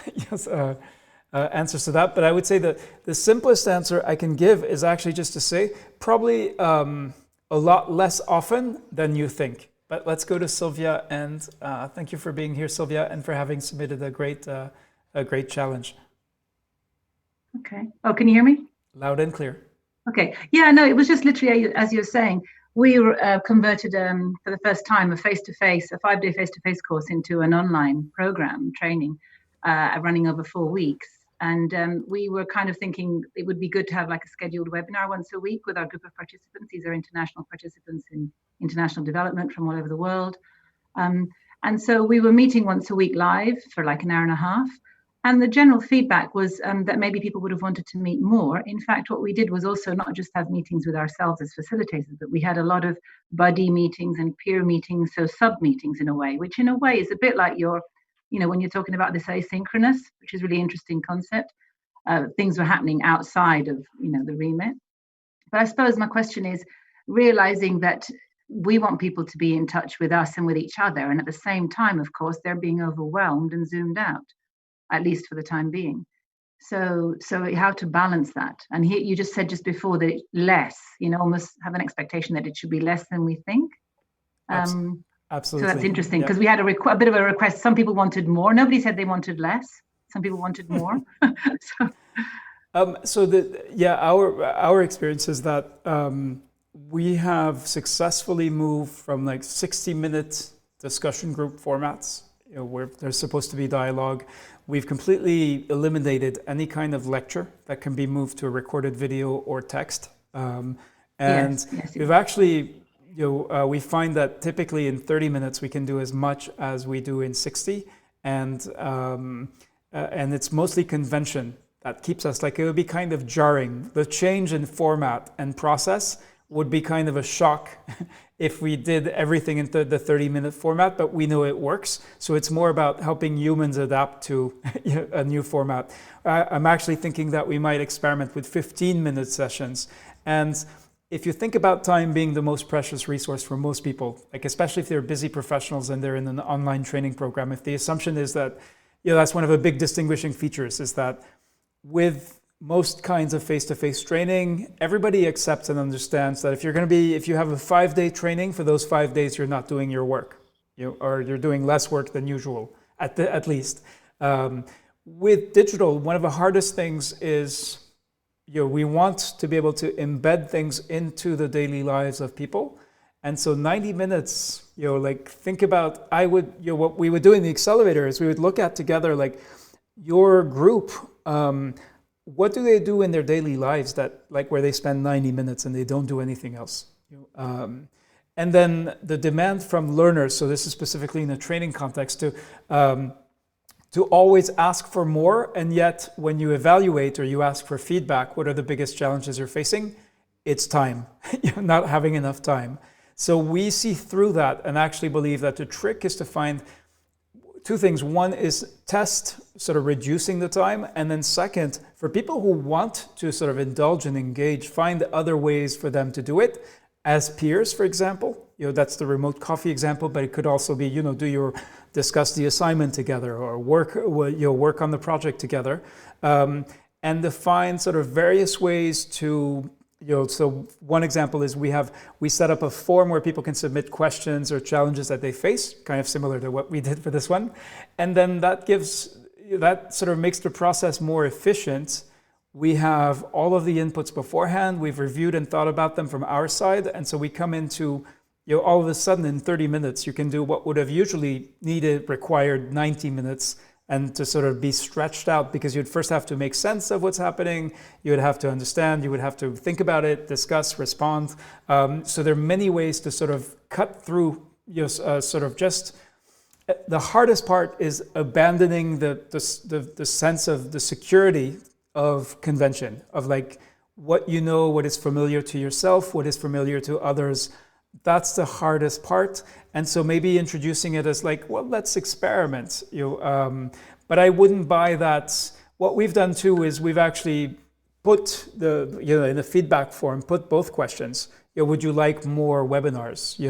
answers to that. But I would say that the simplest answer I can give is actually just to say probably a lot less often than you think. But let's go to Sylvia, and thank you for being here, Sylvia, and for having submitted a great challenge. Okay. Oh, can you hear me? Loud and clear. Okay. Yeah, no, it was just literally, as you were saying, we converted for the first time a 5-day face-to-face course into an online program training running over 4 weeks. And we were kind of thinking it would be good to have like a scheduled webinar once a week with our group of participants. These are international participants in international development from all over the world. And so we were meeting once a week live for like an hour and a half. And the general feedback was that maybe people would have wanted to meet more. In fact, what we did was also not just have meetings with ourselves as facilitators, but we had a lot of buddy meetings and peer meetings, so sub-meetings in a way, which in a way is a bit like your, when you're talking about this asynchronous, which is a really interesting concept. Things were happening outside of, the remit. But I suppose my question is realizing that we want people to be in touch with us and with each other. And at the same time, of course, they're being overwhelmed and zoomed out, at least for the time being. So how to balance that? And here you just said just before that less, almost have an expectation that it should be less than we think. Absolutely. So that's interesting because we had a bit of a request. Some people wanted more. Nobody said they wanted less. Some people wanted more. Our experience is that we have successfully moved from like 60-minute discussion group formats, where there's supposed to be dialogue. We've completely eliminated any kind of lecture that can be moved to a recorded video or text. Yes. We've actually, we find that typically in 30 minutes we can do as much as we do in 60, and it's mostly convention that keeps us. Like, it would be kind of jarring. The change in format and process would be kind of a shock if we did everything in the 30-minute format, but we know it works. So it's more about helping humans adapt to a new format. I'm actually thinking that we might experiment with 15-minute sessions. And if you think about time being the most precious resource for most people, like especially if they're busy professionals and they're in an online training program, if the assumption is that, that's one of the big distinguishing features, is that with most kinds of face-to-face training, everybody accepts and understands that if you have a 5-day training, for those 5 days you're not doing your work, or you're doing less work than usual, at least. With digital, one of the hardest things is, we want to be able to embed things into the daily lives of people, and so 90 minutes, think about, what we would do in the accelerator is we would look at together, like, your group. What do they do in their daily lives that, like, where they spend 90 minutes and they don't do anything else? And then the demand from learners, so this is specifically in a training context, to always ask for more, and yet when you evaluate or you ask for feedback, what are the biggest challenges you're facing? It's time, not having enough time. So we see through that and actually believe that the trick is to find two things. One is test sort of reducing the time, and then second, for people who want to sort of indulge and engage, find other ways for them to do it as peers, for example. That's the remote coffee example, but it could also be, discuss the assignment together, or work on the project together, and define sort of various ways to. So one example is we set up a form where people can submit questions or challenges that they face, kind of similar to what we did for this one. And then that sort of makes the process more efficient. We have all of the inputs beforehand. We've reviewed and thought about them from our side. And so we come into, all of a sudden in 30 minutes, you can do what would have usually required 90 minutes, and to sort of be stretched out, because you'd first have to make sense of what's happening, you would have to understand, you would have to think about it, discuss, respond. So there are many ways to sort of cut through, sort of just, the hardest part is abandoning the sense of the security of convention, of like, what you know, what is familiar to yourself, what is familiar to others. That's the hardest part. And so maybe introducing it as like, well, let's experiment. But I wouldn't buy that. What we've done too is we've actually put in the feedback form, put both questions. Would you like more webinars?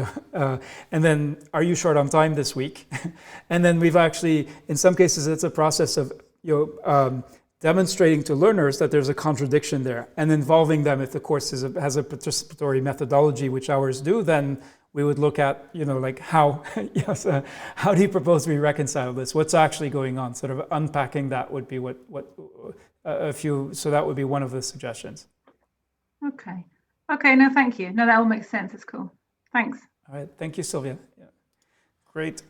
And then, are you short on time this week? And then we've actually, in some cases, it's a process of demonstrating to learners that there's a contradiction there and involving them. If the course has a participatory methodology, which ours do, then we would look at, like how, how do you propose we reconcile this? What's actually going on? Sort of unpacking that would be so that would be one of the suggestions. Okay, no, thank you. No, that all makes sense. It's cool. Thanks. All right, thank you, Sylvia. Yeah. Great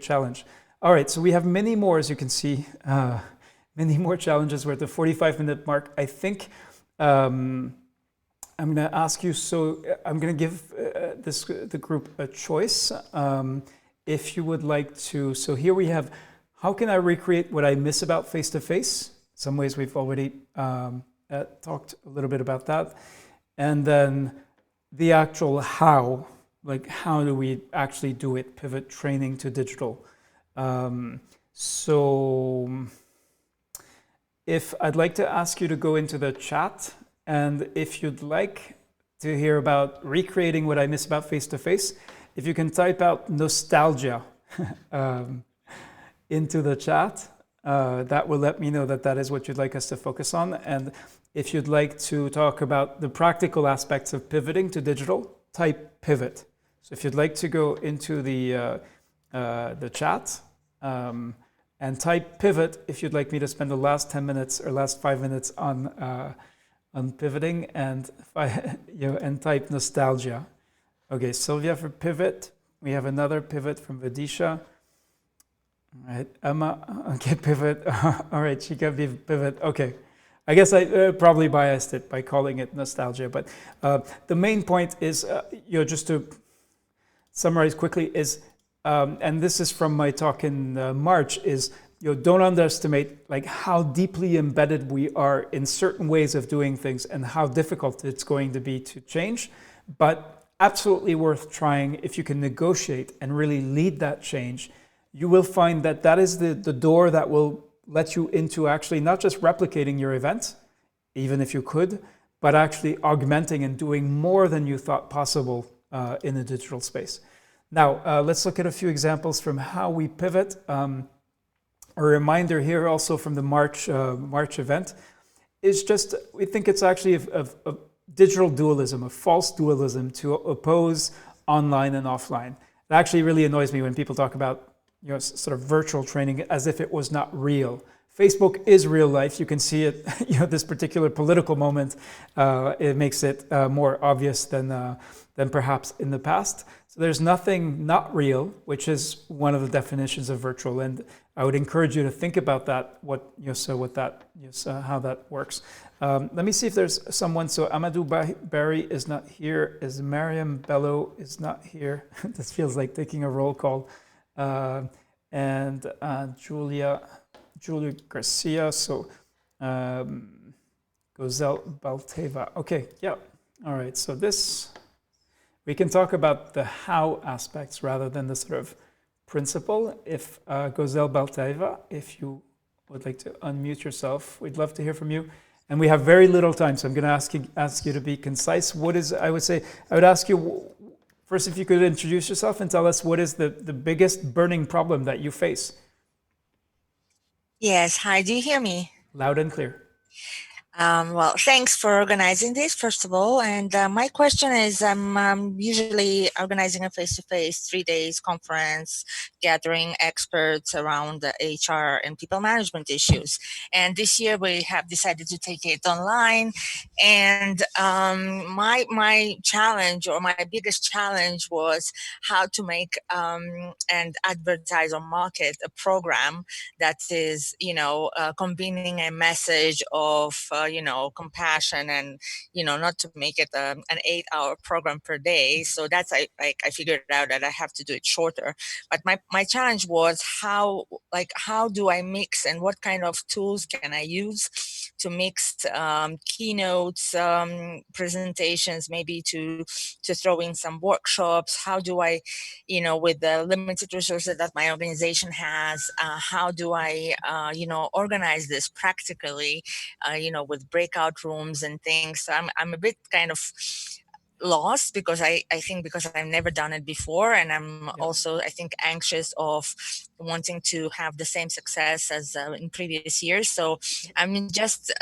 challenge. All right, so we have many more, as you can see, many more challenges. We're at the 45-minute mark. I think I'm going to ask you, so I'm going to give the group a choice. If you would like to, so here we have, how can I recreate what I miss about face-to-face? Some ways we've already talked a little bit about that. And then the actual how, like how do we actually do it, pivot training to digital. So if I'd like to ask you to go into the chat, and if you'd like to hear about recreating what I miss about face-to-face, if you can type out nostalgia into the chat, that will let me know that is what you'd like us to focus on. And if you'd like to talk about the practical aspects of pivoting to digital, type pivot. So if you'd like to go into the chat and type pivot, if you'd like me to spend the last 10 minutes or last 5 minutes on pivoting, and and type nostalgia. Okay, Sylvia for pivot. We have another pivot from Vidisha. All right, Emma, okay, pivot. All right, she can be pivot. Okay. I guess I probably biased it by calling it nostalgia, but the main point is, just to summarize quickly, is, and this is from my talk in March, is don't underestimate like how deeply embedded we are in certain ways of doing things and how difficult it's going to be to change, but absolutely worth trying. If you can negotiate and really lead that change, you will find that is the door that will let you into actually not just replicating your event, even if you could, but actually augmenting and doing more than you thought possible in the digital space. Now, let's look at a few examples from how we pivot. A reminder here also from the March event is just, we think it's actually a digital dualism, a false dualism to oppose online and offline. It actually really annoys me when people talk about sort of virtual training as if it was not real. Facebook is real life. You can see it, this particular political moment, it makes it more obvious than perhaps in the past. So there's nothing not real, which is one of the definitions of virtual. And I would encourage you to think about that, how that works. Let me see if there's someone. So Amadou Barry is not here. Is Mariam Bello is not here. This feels like taking a roll call. And Julia Garcia, so Gozelle Balteva. Okay, yeah, all right. So we can talk about the how aspects rather than the sort of principle. If Gozelle Balteva, if you would like to unmute yourself, we'd love to hear from you. And we have very little time, so I'm going to ask you to be concise. I would ask you, first, if you could introduce yourself and tell us what is the biggest burning problem that you face. Yes, hi, do you hear me? Loud and clear. Well, thanks for organizing this, first of all. And my question is, I'm usually organizing a face-to-face 3 days conference, gathering experts around the HR and people management issues. And this year we have decided to take it online. And my challenge, or my biggest challenge, was how to make and advertise or market a program that is, convening a message of compassion and, not to make it an 8-hour program per day. So that's, I figured out that I have to do it shorter. But my challenge was how do I mix, and what kind of tools can I use to mix keynotes, presentations, maybe to throw in some workshops. How do I, with the limited resources that my organization has, how do I, organize this practically, with breakout rooms and things. So I'm a bit kind of lost, because I think because I've never done it before, and I'm also, I think, anxious of wanting to have the same success as in previous years. So I'm just,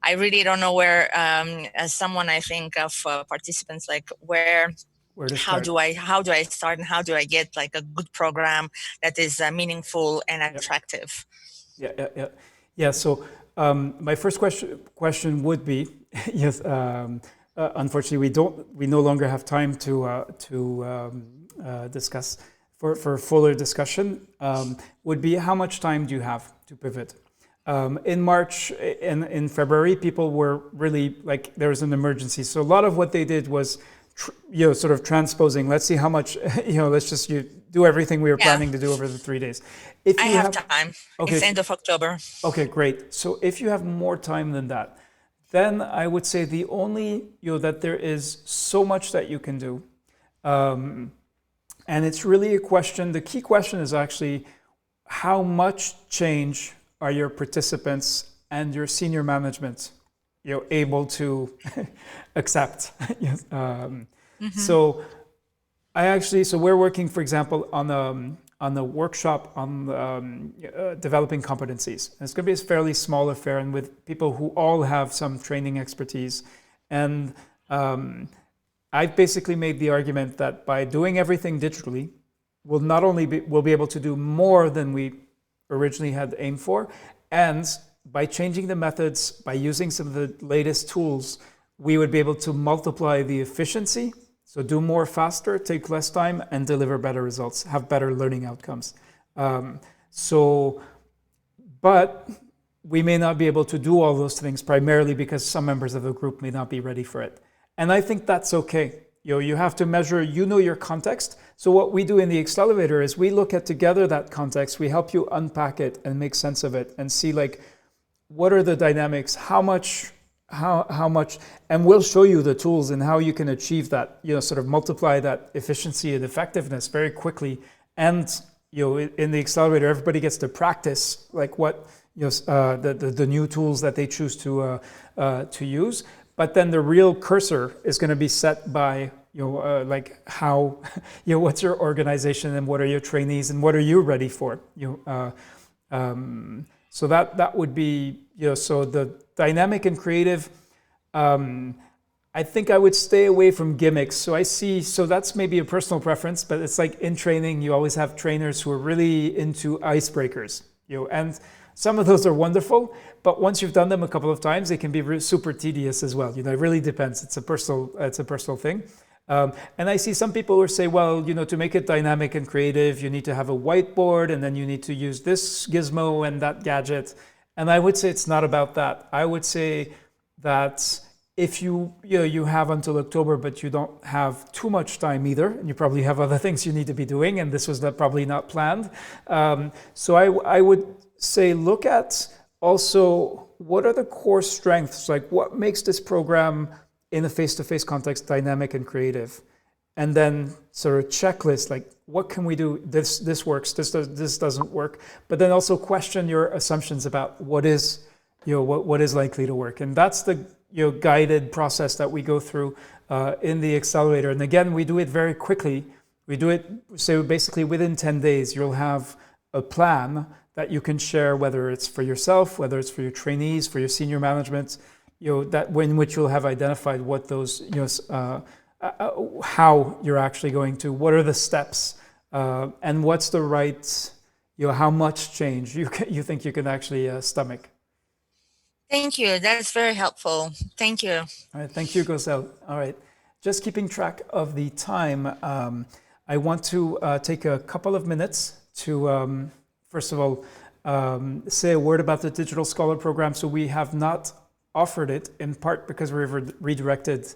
I really don't know where, as someone, I think of participants, like where to how start. do I start, and how do I get like a good program that is meaningful and attractive? Yeah. So my first question would be, yes. Unfortunately, we no longer have time to discuss for fuller discussion. Would be, how much time do you have to pivot? In March and in February, people were really like, there was an emergency. So a lot of what they did was, sort of transposing. Let's see how much, let's just do everything we were planning to do over the 3 days. If I you have time. Okay. It's end of October. Okay, great. So if you have more time than that, then I would say the only, that there is so much that you can do. And it's really a question, the key question is actually, how much change are your participants and your senior management, able to accept? Yes. So we're working, for example, on a workshop on developing competencies. And it's going to be a fairly small affair, and with people who all have some training expertise. And I've basically made the argument that by doing everything digitally, we'll be able to do more than we originally had aimed for, and by changing the methods, by using some of the latest tools, we would be able to multiply the efficiency. So do more faster, take less time, and deliver better results, have better learning outcomes. But we may not be able to do all those things, primarily because some members of the group may not be ready for it. And I think that's okay. You have to measure, your context. So what we do in the accelerator is we look at together that context, we help you unpack it and make sense of it and see, like, what are the dynamics, how much, and we'll show you the tools and how you can achieve that, sort of multiply that efficiency and effectiveness very quickly. And, in the accelerator, everybody gets to practice, like, what, the new tools that they choose to use. But then the real cursor is going to be set by, like, how, what's your organization and what are your trainees and what are you ready for? So that would be, so the dynamic and creative, I think I would stay away from gimmicks. So that's maybe a personal preference, but it's like in training, you always have trainers who are really into icebreakers, and some of those are wonderful, but once you've done them a couple of times, they can be super tedious as well. It really depends. It's a personal thing. And I see some people who say, well, to make it dynamic and creative, you need to have a whiteboard, and then you need to use this gizmo and that gadget. And I would say it's not about that. I would say that if you have until October, but you don't have too much time either, and you probably have other things you need to be doing, and this was probably not planned. So I would say, look at also what are the core strengths, like what makes this program in a face-to-face context dynamic and creative, and then sort of checklist, like, what can we do? This works, this doesn't work, but then also question your assumptions about what is likely to work. And that's the guided process that we go through in the accelerator. And again, we do it very quickly. We do it, so basically within 10 days, you'll have a plan that you can share, whether it's for yourself, whether it's for your trainees, for your senior management, that in which you'll have identified what those, how you're actually going to, what are the steps, and what's the right, how much change you think you can actually stomach. Thank you. That's very helpful. Thank you. All right. Thank you, Gosel. All right. Just keeping track of the time, I want to take a couple of minutes to, first of all, say a word about the Digital Scholar Program. So we have not offered it, in part because we've redirected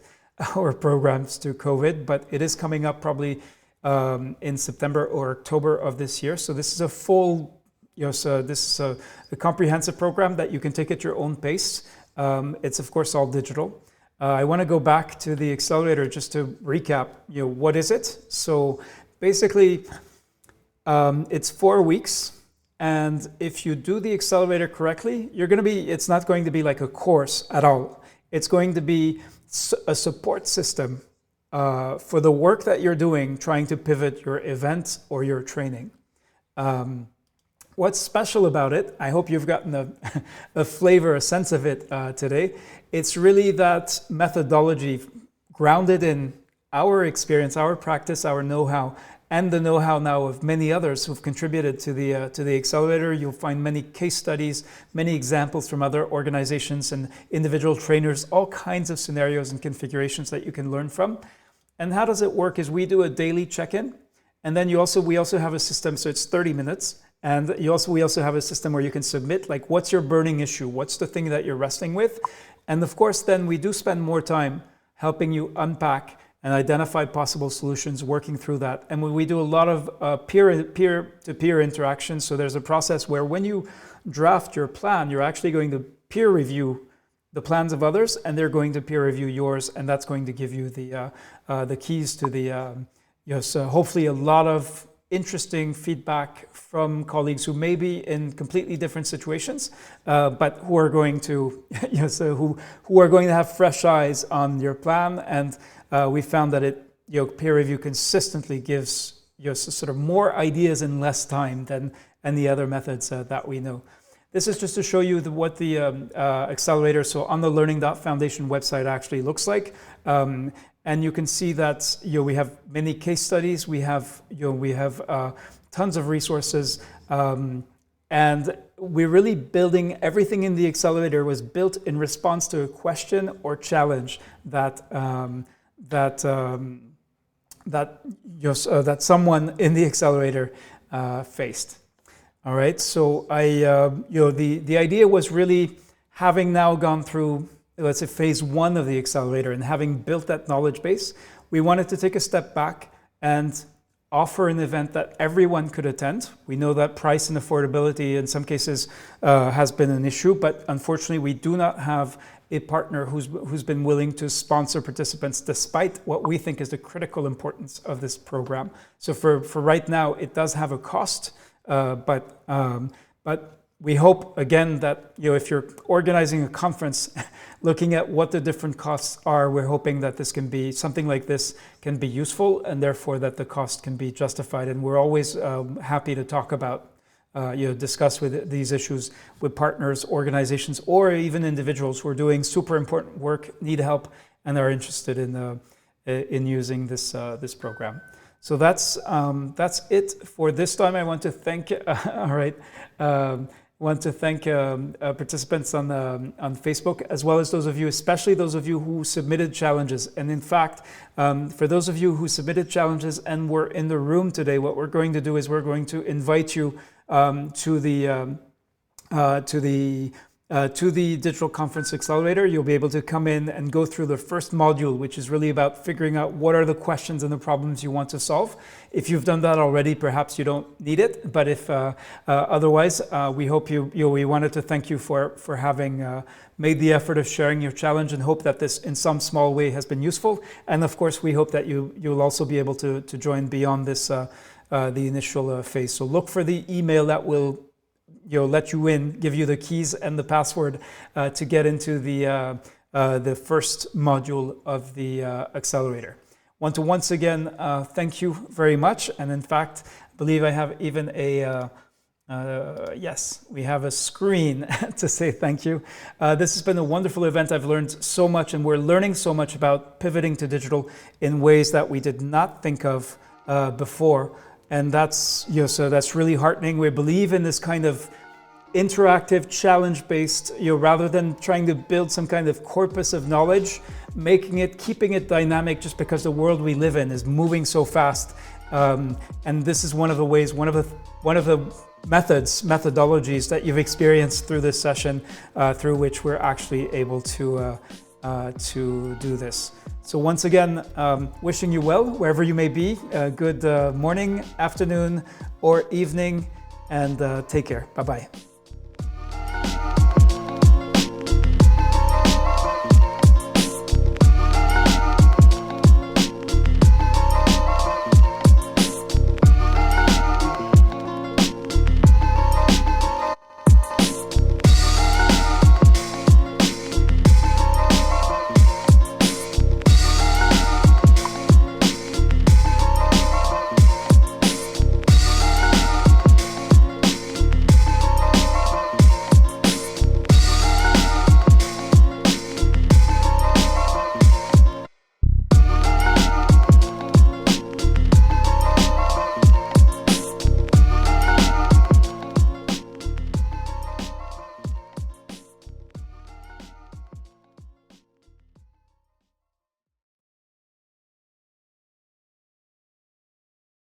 our programs to COVID, but it is coming up probably in September or October of this year. So this is a full, so this is a comprehensive program that you can take at your own pace. It's of course all digital. I want to go back to the accelerator just to recap, what is it? So basically, it's 4 weeks. And if you do the accelerator correctly, it's not going to be like a course at all. It's going to be a support system for the work that you're doing, trying to pivot your event or your training. What's special about it, I hope you've gotten a flavor, a sense of it today. It's really that methodology grounded in our experience, our practice, our know-how, and the know-how now of many others who've contributed to the accelerator. You'll find many case studies, many examples from other organizations and individual trainers, all kinds of scenarios and configurations that you can learn from. And how does it work is we do a daily check-in, and then we also have a system, so it's 30 minutes. And we also have a system where you can submit, like, what's your burning issue? What's the thing that you're wrestling with? And of course, then we do spend more time helping you unpack and identify possible solutions, working through that. And we do a lot of peer-to-peer interaction. So there's a process where when you draft your plan, you're actually going to peer review the plans of others, and they're going to peer review yours, and that's going to give you the keys to the, hopefully a lot of interesting feedback from colleagues who may be in completely different situations, but who are going to, who are going to have fresh eyes on your plan. And we found that peer review consistently gives sort of more ideas in less time than any other methods that we know. This is just to show you what the accelerator, so on the Learning.Foundation website, actually looks like. And you can see that we have many case studies, we have tons of resources, and we're really building everything in the accelerator was built in response to a question or challenge that someone in the accelerator faced. All right, so the idea was really, having now gone through, let's say, phase 1 of the accelerator and having built that knowledge base, we wanted to take a step back and offer an event that everyone could attend. We know that price and affordability in some cases has been an issue, but unfortunately we do not have a partner who's been willing to sponsor participants despite what we think is the critical importance of this program. So for right now, it does have a cost, but we hope, again, that if you're organizing a conference, looking at what the different costs are, we're hoping that this can be, something like this can be useful, and therefore that the cost can be justified. And we're always happy to talk about, discuss with these issues with partners, organizations, or even individuals who are doing super important work, need help, and are interested in using this program. So that's it for this time. I want to thank, participants on Facebook, as well as those of you, especially those of you who submitted challenges. And in fact, for those of you who submitted challenges and were in the room today, what we're going to do is we're going to invite you to the Digital Conference Accelerator. You'll be able to come in and go through the first module, which is really about figuring out what are the questions and the problems you want to solve. If you've done that already, perhaps you don't need it, but if otherwise, we hope we wanted to thank you for having made the effort of sharing your challenge, and hope that this in some small way has been useful. And of course, we hope that you'll also be able to join beyond this, the initial phase. So look for the email that will let you in, give you the keys and the password to get into the first module of the accelerator. Want to once again thank you very much, and in fact, I believe I have even yes, we have a screen to say thank you. This has been a wonderful event. I've learned so much, and we're learning so much about pivoting to digital in ways that we did not think of before. And that's, so that's really heartening. We believe in this kind of interactive, challenge-based, rather than trying to build some kind of corpus of knowledge, keeping it dynamic, just because the world we live in is moving so fast. And this is one of the ways, one of the methodologies that you've experienced through this session, through which we're actually able to do this. So once again, wishing you well wherever you may be. Good morning, afternoon, or evening, and take care. Bye-bye.